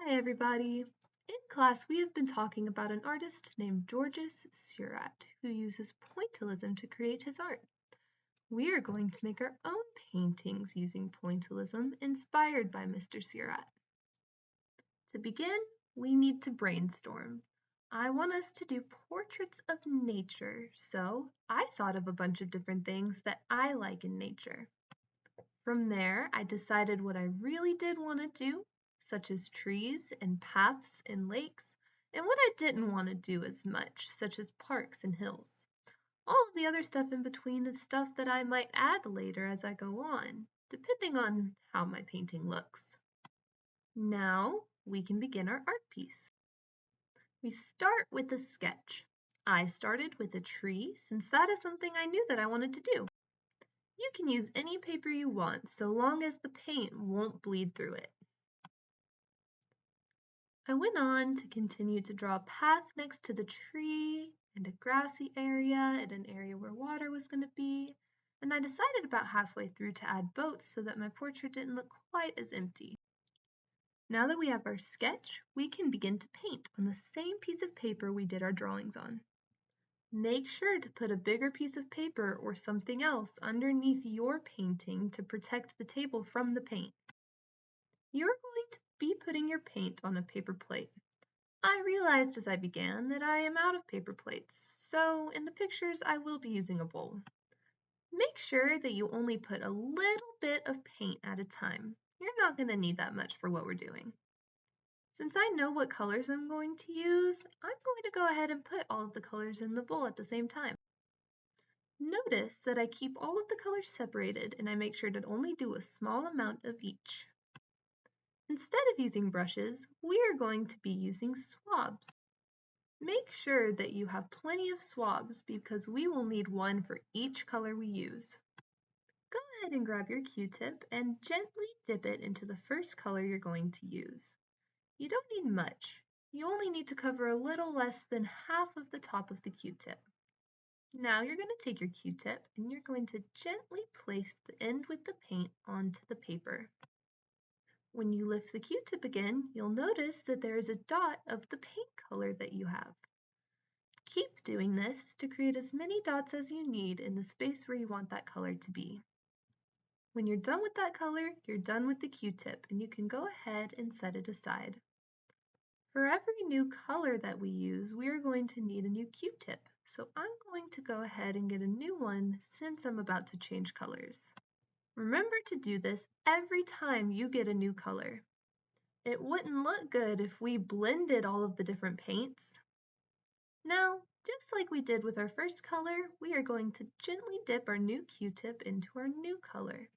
Hi everybody! In class we have been talking about an artist named Georges Seurat who uses pointillism to create his art. We are going to make our own paintings using pointillism inspired by Mr. Seurat. To begin, we need to brainstorm. I want us to do portraits of nature, so I thought of a bunch of different things that I like in nature. From there, I decided what I really did want to do, such as trees and paths and lakes, and what I didn't want to do as much, such as parks and hills. All of the other stuff in between is stuff that I might add later as I go on, depending on how my painting looks. Now we can begin our art piece. We start with a sketch. I started with a tree since that is something I knew that I wanted to do. You can use any paper you want so long as the paint won't bleed through it. I went on to continue to draw a path next to the tree and a grassy area and an area where water was going to be, and I decided about halfway through to add boats so that my portrait didn't look quite as empty. Now that we have our sketch, we can begin to paint on the same piece of paper we did our drawings on. Make sure to put a bigger piece of paper or something else underneath your painting to protect the table from the paint. You're going to be putting your paint on a paper plate. I realized as I began that I am out of paper plates, so in the pictures I will be using a bowl. Make sure that you only put a little bit of paint at a time. You're not going to need that much for what we're doing. Since I know what colors I'm going to use, I'm going to go ahead and put all of the colors in the bowl at the same time. Notice that I keep all of the colors separated and I make sure to only do a small amount of each. Instead of using brushes, we are going to be using swabs. Make sure that you have plenty of swabs because we will need one for each color we use. Go ahead and grab your Q-tip and gently dip it into the first color you're going to use. You don't need much. You only need to cover a little less than half of the top of the Q-tip. Now you're going to take your Q-tip and you're going to gently place the end with the paint onto the paper. When you lift the Q-tip again, you'll notice that there is a dot of the paint color that you have. Keep doing this to create as many dots as you need in the space where you want that color to be. When you're done with that color, you're done with the Q-tip and you can go ahead and set it aside. For every new color that we use, we are going to need a new Q-tip, so I'm going to go ahead and get a new one since I'm about to change colors. Remember to do this every time you get a new color. It wouldn't look good if we blended all of the different paints. Now, just like we did with our first color, we are going to gently dip our new Q-tip into our new color.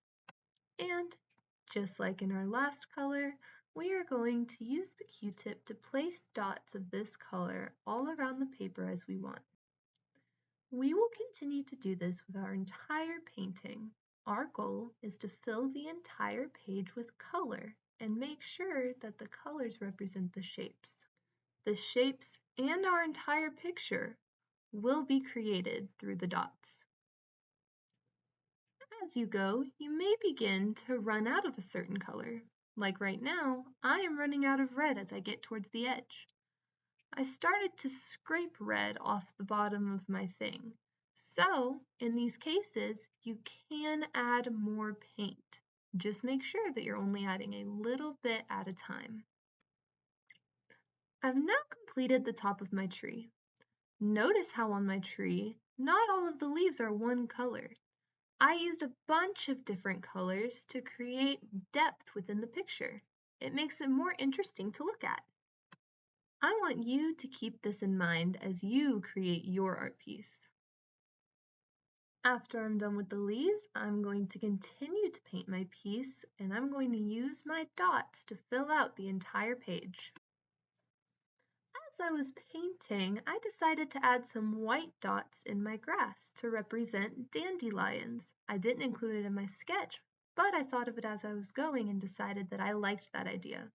And just like in our last color, we are going to use the Q-tip to place dots of this color all around the paper as we want. We will continue to do this with our entire painting. Our goal is to fill the entire page with color and make sure that the colors represent the shapes. The shapes and our entire picture will be created through the dots. As you go, you may begin to run out of a certain color. Like right now, I am running out of red as I get towards the edge. I started to scrape red off the bottom of my thing. So, in these cases, you can add more paint. Just make sure that you're only adding a little bit at a time. I've now completed the top of my tree. Notice how on my tree, not all of the leaves are one color. I used a bunch of different colors to create depth within the picture. It makes it more interesting to look at. I want you to keep this in mind as you create your art piece. After I'm done with the leaves, I'm going to continue to paint my piece and I'm going to use my dots to fill out the entire page. As I was painting, I decided to add some white dots in my grass to represent dandelions. I didn't include it in my sketch, but I thought of it as I was going and decided that I liked that idea.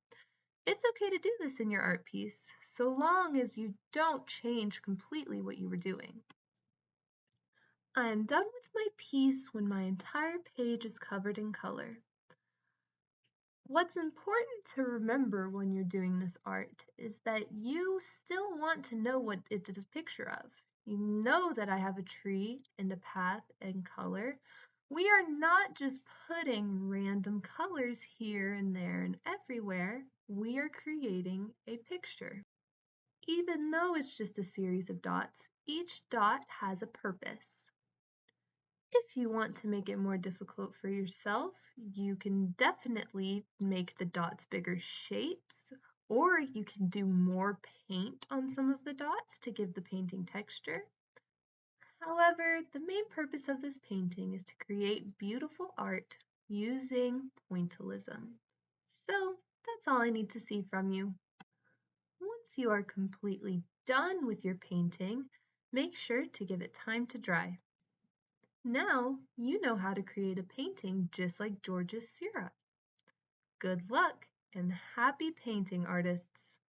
It's okay to do this in your art piece, so long as you don't change completely what you were doing. I am done with my piece when my entire page is covered in color. What's important to remember when you're doing this art is that you still want to know what it is a picture of. You know that I have a tree and a path and color. We are not just putting random colors here and there and everywhere. We are creating a picture. Even though it's just a series of dots, each dot has a purpose. If you want to make it more difficult for yourself, you can definitely make the dots bigger shapes, or you can do more paint on some of the dots to give the painting texture. However, the main purpose of this painting is to create beautiful art using pointillism. So that's all I need to see from you. Once you are completely done with your painting, make sure to give it time to dry. Now you know how to create a painting just like George's Seurat. Good luck and happy painting, artists!